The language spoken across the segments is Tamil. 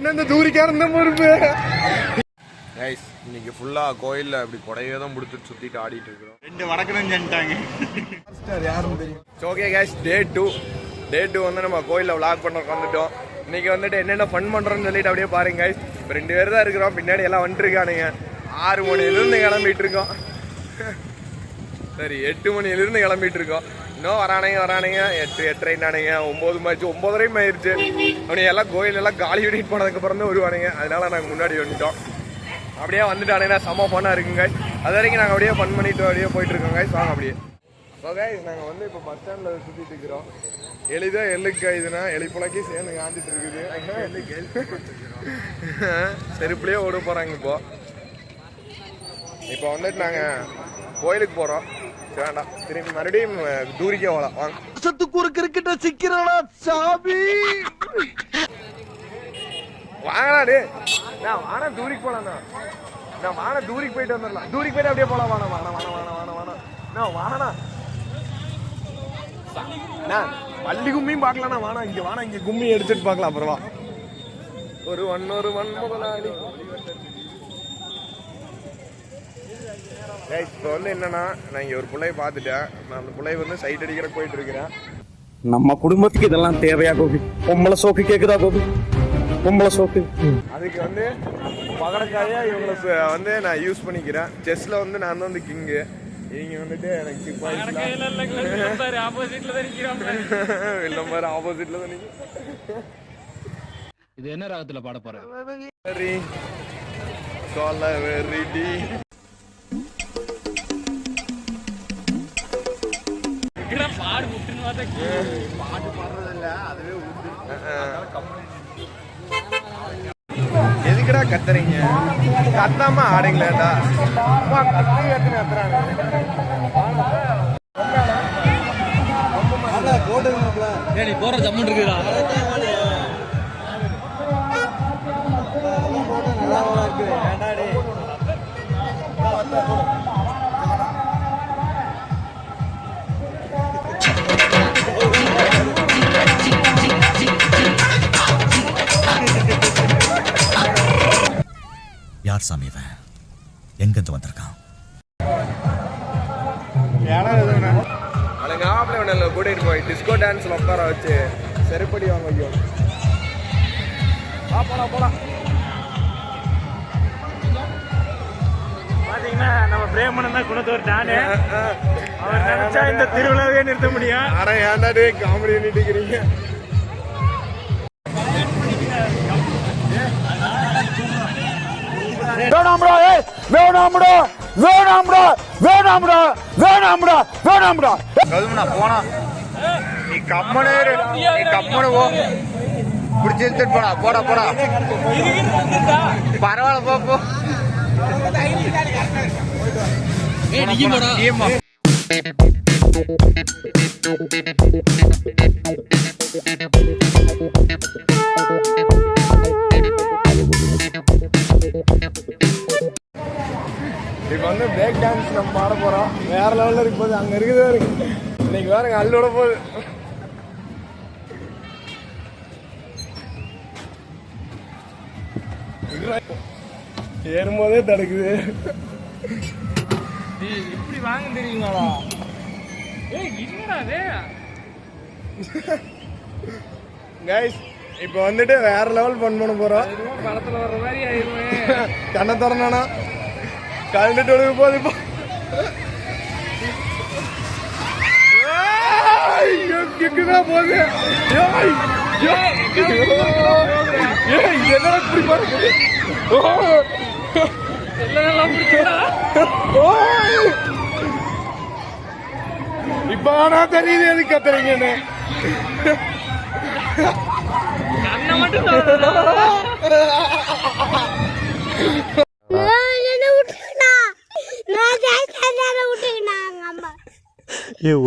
என்ன தூரிக்காரன் தான் பொறுப்பு. கைஸ் இன்னைக்கு ஃபுல்லா கோயில்ல அப்படி கொடையே தான் முடிச்சுட்டு சுத்திட்டு ஆடிட்டு இருக்கிறோம். 2 வடக்கணும் செஞ்சிட்டாங்க. யாரும் தெரியும். ஓகே கைஸ், டே 2 வந்து நம்ம கோயில்ல vlog பண்ண வந்துட்டோம். இன்னைக்கு வந்துட்டு என்னென்ன ஃபன் பண்றோம்னு சொல்லிட்டு அப்படியே பாருங்க கைஸ். இப்போ 2 பேர் தான் இருக்கிறோம், பின்னாடி எல்லாம் வந்துருக்கானுங்க. 6 மணிலிருந்து கிளம்பிட்டு இருக்கோம். சரி 8 மணிலிருந்து கிளம்பிட்டு இருக்கோம். இன்னும் வரானுங்க 8:30 9:30 ஆயிடுச்சு. அவனுங்க எல்லாம் கோயில் எல்லாம் காலி விடிட்டு போனதுக்கு அப்புறம் தான் வருவானுங்க. அதனால நாங்கள் முன்னாடி வந்துட்டோம். அப்படியே வந்துட்டானுங்கன்னா செம்ம ஃபன்னாக இருக்குங்க. அது வரைக்கும் நாங்கள் அப்படியே ஃபன் பண்ணிட்டு அப்படியே போயிட்டு இருக்கோங்க. வாங்க அப்படியே. ஸோ கைஸ் நாங்கள் வந்து இப்போ பஸ் ஸ்டாண்டில் சுற்றிட்டு இருக்கிறோம். எளிதாக எள்ளுக்கு இதுனா எலிப்புலக்கி சேர்ந்து காந்துட்டு இருக்குது. செருப்புலேயே ஓட போகிறாங்க. இப்போ வந்துட்டு நாங்கள் கோயிலுக்கு போகிறோம். வேண்டாம், திரும்பி மறுபடியும் தூரிக்கே போகலாம். வாங்க. வருஷத்துக்கு ஒரு கிரிக்கெட்ட சிக்கிறானா சாமி. வாங்கடா டே. நான் வானா தூரிக்கு போலாம்ண்ணா. நான் வானா தூரிக்கு போயிட்டு வந்துடலாம். தூரிக்கு போயிட்டு அப்படியே போகலாம். நான் வானா நான் பள்ளி கும்மியும் பார்க்கலாம்ண்ணா. வானா இங்கே கும்மி எடுத்துட்டு பார்க்கலாம். அப்புறமா ஒரு மண் முதலாளி. இப்போ வந்து என்னன்னா, நான் இங்கே ஒரு பிள்ளைய பார்த்துட்டேன். நான் அந்த பிள்ளைய வந்து சைட் அடிக்கிற போயிட்டு இருக்கிறேன். நம்ம குடும்பத்துக்கு இதெல்லாம் தேவையா கோபி? பொம்பளை சோக்கு கேக்குதா கோபி? பொம்பளை சோக்கு. அதுக்கு வந்து பகடக்காயா இவங்களை வந்து நான் யூஸ் பண்ணிக்கிறேன். செஸ்ல வந்து நான் தான் வந்து கிங்கு. இவங்க வந்துட்டு எனக்கு வில்லம்பர் ஆப்போசிட்ல தான். இது என்ன ராகத்துல பாட போற? சரி சொல்ல வெரிடி. எதுக்குடா கத்துறீங்க? கத்தாம ஆடுங்களேடா. நீ போற ஜம்மன் இருக்குடா. யார் சாமி இவன்? எங்கிருந்து வந்திருக்கான்? கூட்டிட்டு போய் டிஸ்கோ டான்ஸ்ல உட்கார வச்சு செருப்படி வாங்க. ஐயோ போலாம். பாத்தீங்கன்னா நம்ம பிரேமன் தான் குணத்தோர் டானு. அவர் நினைச்சா இந்த திருவிழாவே நிறுத்த முடியும். ஆனா ஏன்டா டே காமெடி பண்ணிட்டு இருக்கிறீங்க? போனா நீ கம்மனு போ. பிடிச்சி எடுத்துட்டு போடா. பரவாயில்ல போ. இப்போ வந்து பிரேக் டான்ஸ் நம்ம பாட போறோம். வேற லெவல்ல இருக்கு போது. அங்க இருக்குதே இருக்கு. இன்னைக்கு வேறங்க அள்ளோட போகுது. ஏறும்போதே தடுக்குது. இப்படி வாங்க தெரியுங்களா? கைஸ் இப்போ வந்துட்டு வேற லெவல் பண்ண போறோம். படத்துல வர்ற மாதிரி ஆயிருவேன். கண்ணை திறனானா கலந்துட்டு ஒழுங்கு போகுது. இப்போ கிக்குதான் போகுது. என்ன இப்படி பாருங்க. இப்ப ஆனா தெரியுது எது கத்துறீங்கன்னு.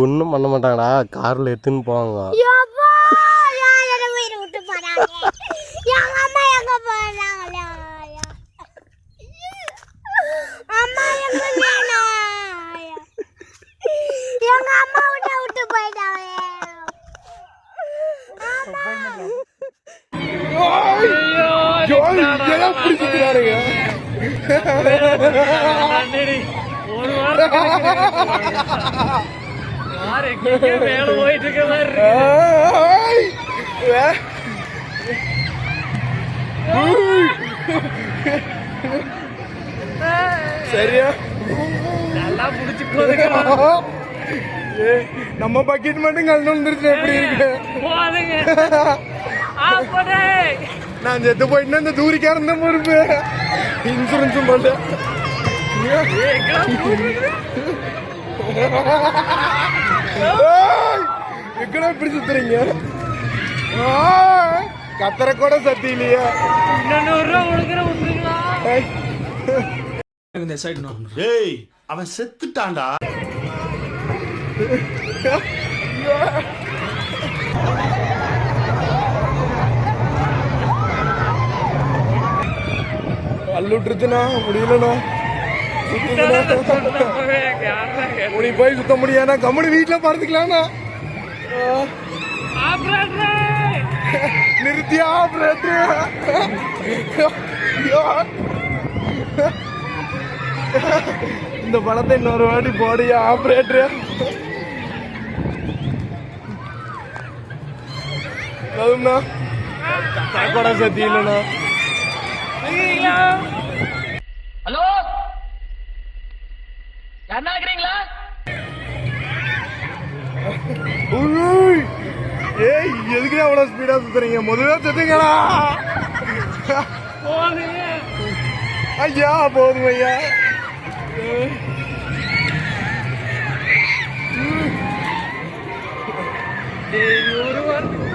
ஒன்னும் பண்ண மாட்டாங்கடா. கார்ல எடுத்துன்னு போவாங்க. அப்படி சுத்துறாருங்க. ஒரு வாரம் மேல போயிட்டு இருக்க மாதிரி இருக்கு. ஏய், சரியா நல்லா புடிச்சு போதுங்க. நம்ம பக்கெட் மட்டும் கலந்து வந்துருச்சு. எப்படி இருக்கு போதுங்க. அப்படே நான் செத்து போயிட்டு இந்த தூரிக்காரன் தான் பொறுப்பு. இன்சூரன்ஸும் போல எக்கடா இப்படி சுத்துறீங்க? கத்தர கூட சத்தி இல்லையா? இன்னும் 100 ரூபா கொடுக்குற விட்டுருங்களா? டேய் அவன் செத்துட்டான்டா. அள்ளுட்டுருச்சுண்ணா, முடியலண்ணா. உனக்கு போய் சுத்த முடியாதா? கம்முனு வீட்டுல படுத்துக்கலாம்ண்ணா. நிறுத்தியா ஆப்ரேட்டர்? இந்த பணத்தை இன்னொரு வாட்டி போடியா ஆப்ரேட்டர். அதுண்ணா கூட சத்தி இல்லைண்ணா. ஹலோ யாருன்னா இருக்கிறீங்களா? ஏய், எதுக்குண்ணா அவ்வளவு ஸ்பீடா சுத்துறீங்க? முதல்ல சுத்துங்களா. ஐயா போதும் ஐயா. ஒரு வாரத்துக்கு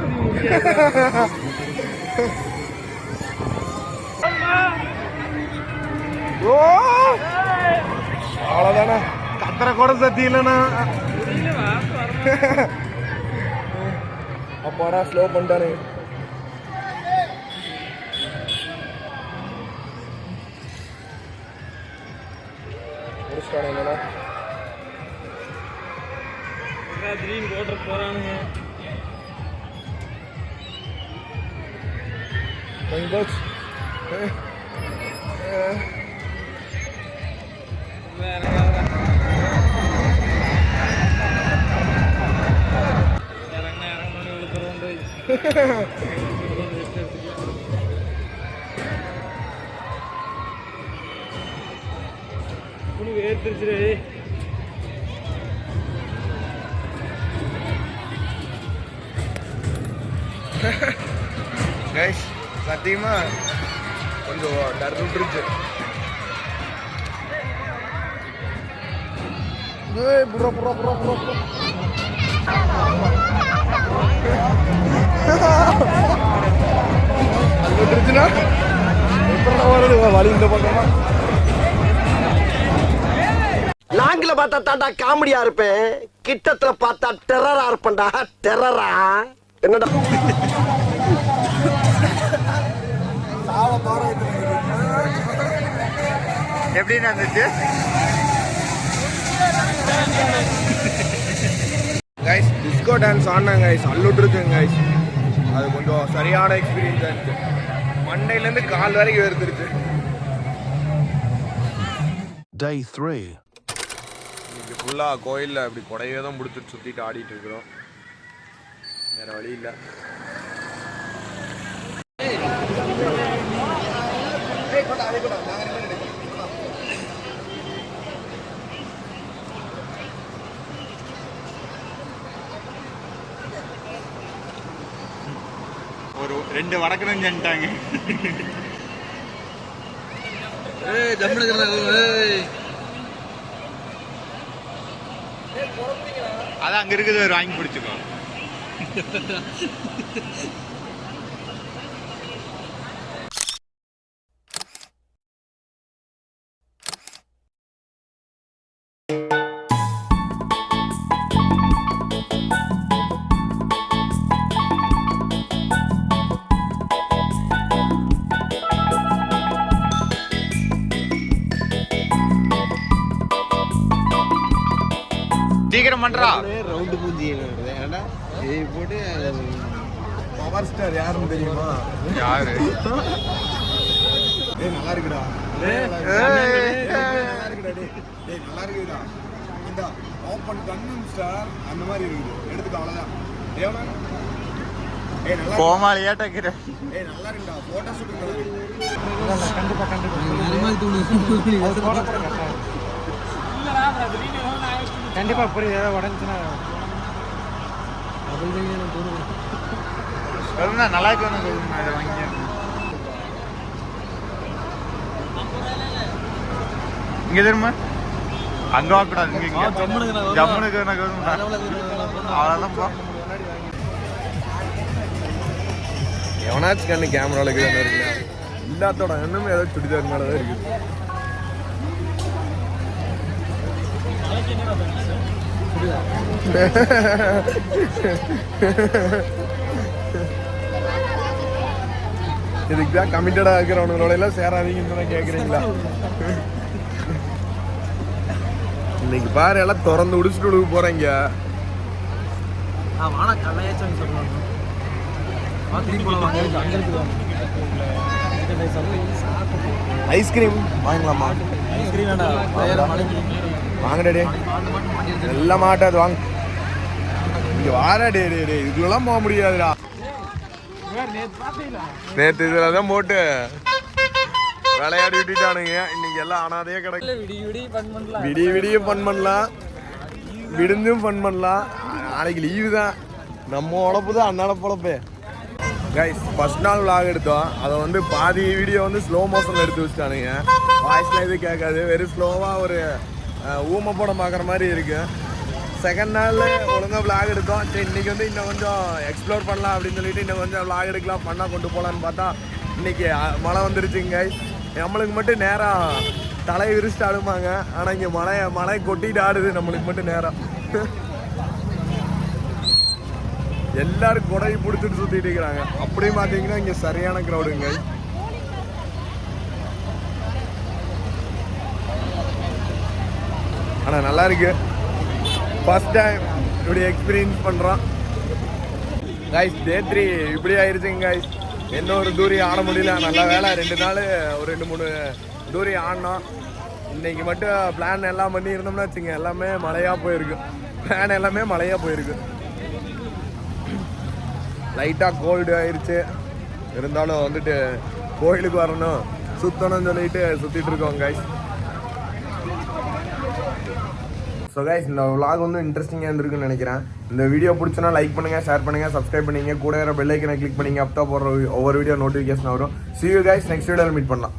ஓ அவ்வளவுதானே. கத்தரை கூட சத்தி இல்லைண்ணா. அப்பாடா ஸ்லோ பண்ணிட்டானே. முடிச்சிட்டானே என்னண்ணா. திடீர்னு போட்டு போறானுங்க. கொஞ்சம் போச்சு. வேர்த்துருச்சு. கைஸ் சத்தியமா கொஞ்சம் டர் விட்டுருச்சு. புறா புறா புறா புறா விட்டுருச்சுன்னா எப்படா வருது வழி இந்த பக்கமா? லாங்கில பார்த்தா தாண்டா காமெடியா இருப்பேன், கிட்டத்துல பார்த்தா டெரரா இருப்பேன்டா. டெரரா என்னடா? எப்படி நடந்துச்சு கைஸ்? டிஸ்கோ டான்ஸ் ஆடினாங்க கைஸ், அள்ளுட்டுருக்குங்க கைஸ். அது கொஞ்சம் சரியான எக்ஸ்பீரியன்ஸாக இருந்துச்சு. மண்டையிலேருந்து கால் வரைக்கும் வருதுருச்சு. Day 3. இன்னைக்கு ஃபுல்லாக கோயிலில் இப்படி கொடையே தான் முடிச்சுட்டு சுற்றிட்டு ஆடிட்டு இருக்கிறோம். வேற வழி இல்லை. ஒரு 2 வடக்கணும் செஞ்சுட்டாங்க. அதான் அங்க இருக்குது, ஒரு வாங்கி பிடிச்சிக்கோ. சீக்கிரம் பண்றா. ரவுண்டு பூஞ்சி போட்டு பவர் ஸ்டார் யாருன்னு தெரியுமா? யாரு? ஏய் நல்லா இருக்குடா நல்லா இருக்குடா இந்த ஓப்பன் கன்னும் ஸ்டார் அந்த மாதிரி இருக்குது எடுத்துக்க அவ்வளவுதான் ஏவனா ஏய் நல்லா கோமாளியா டக்கிறேன். ஏய் நல்லா இருக்குடா போட்டோ ஷூட் நல்லா இருக்கு கண்டிப்பா புரியுது ஏதாவது உடஞ்சுன்னா நல்லா இருக்கு. இதை வாங்கி இங்க தெரியுமா அங்க வாக்கூடாது. ஜம்முனுக்கு அவ்வளோதான்ப்பா. எவனாச்சும் கண்ணு கேமராவில் இருக்குது இருக்குல்ல எல்லாத்தோட கண்ணுமே ஏதோ சுடிதார் மேலே தான் இருக்குது. இதுக்கு தான் கமிட்டடாக இருக்கிறவங்களோட எல்லாம் சேராதீங்கன்னு தான் கேட்குறீங்களா? இன்னைக்கு பாரு எல்லாம் திறந்து உடிச்சுட்டு விடுக்க போறீங்க. ஐஸ்கிரீம் வாங்கலாமா? வாங்கடே எல்லாம் மாட்டாது வாங்க. இங்க வாடா டே டே டே இதுலாம் போக முடியாதுடா. நேற்று இதில் தான் போட்டு விளையாடி விட்டுட்டானுங்க. இன்னைக்கு எல்லாம் அனாதையே கிடக்கு. விடிய விடிய ஃபன் பண்ணலாம், விடுந்தும் ஃபன் பண்ணலாம். நாளைக்கு லீவு தான். நம்ம உழப்பு தான் அண்ணாட பொழப்பு. கைஸ் ஃபர்ஸ்ட் நாள் விளாக் எடுத்தோம். அதை வந்து பாதி வீடியோ வந்து ஸ்லோ மோஷனில் எடுத்து வச்சுட்டானுங்க. வாய்ஸ்லாம் எதுவும் கேட்காது, வெறும் ஸ்லோவாக ஒரு ஊமை படம் பார்க்குற மாதிரி இருக்கு. செகண்ட் நாள் ஒழுங்காக விளாக் எடுத்தோம். சரி இன்னைக்கு வந்து இன்னும் கொஞ்சம் எக்ஸ்ப்ளோர் பண்ணலாம் அப்படின்னு சொல்லிட்டு இன்னும் கொஞ்சம் விளாக் எடுக்கலாம் பண்ணால் கொண்டு போகலான்னு பார்த்தா இன்னைக்கு மழை வந்துருச்சுங்க. நம்மளுக்கு மட்டும் நேரம் தலை விரிச்சிட்டு ஆடுமாங்க. ஆனால் இங்கே மழை கொட்டிட்டு ஆடுது நம்மளுக்கு மட்டும் நேரம். எல்லாரும் கொடையை பிடிச்சிட்டு சுற்றிட்டு இருக்கிறாங்க. அப்படி பார்த்தீங்கன்னா இங்கே சரியான க்ரௌடுங்க. ஆனால் நல்லா இருக்கு. ஃபர்ஸ்ட் டைம் இப்படி எக்ஸ்பீரியன்ஸ் பண்ணுறோம். கைஸ் டே 3 இப்படி ஆயிடுச்சுங்க கைஸ். என்ன ஒரு தூரி ஆட முடியல. நல்ல வேலை 2 நாள் ஒரு 2-3 தூரி ஆடினோம். இன்னைக்கு மட்டும் பிளான் எல்லாம் பண்ணி இருந்தோம்னா வச்சுங்க எல்லாமே மழையாக போயிருக்கு. பிளான் எல்லாமே மழையாக போயிருக்கு. லைட்டாக கோல்டு ஆயிடுச்சு. இருந்தாலும் வந்துட்டு கோயிலுக்கு வரணும் சுற்றணும்னு சொல்லிட்டு சுற்றிட்டு இருக்கோம் கைஸ். ஸோ கைஸ் இந்த vlog வந்து இன்ட்ரெஸ்டிங்காக இருந்திருக்குன்னு நினைக்கிறேன். இந்த வீடியோ பிடிச்சனா லைக் பண்ணுங்கள், ஷேர் பண்ணுங்கள், சப்ஸ்கிரைப் பண்ணிங்க, கூட பெல் ஐக்கனை கிளிக் பண்ணிங்க. அப்போ தான் போடுற ஒவ்வொரு வீடியோ நோட்டிஃபிகேஷன் வரும். See you guys, next வீடியோவில் மீட் பண்ணலாம்.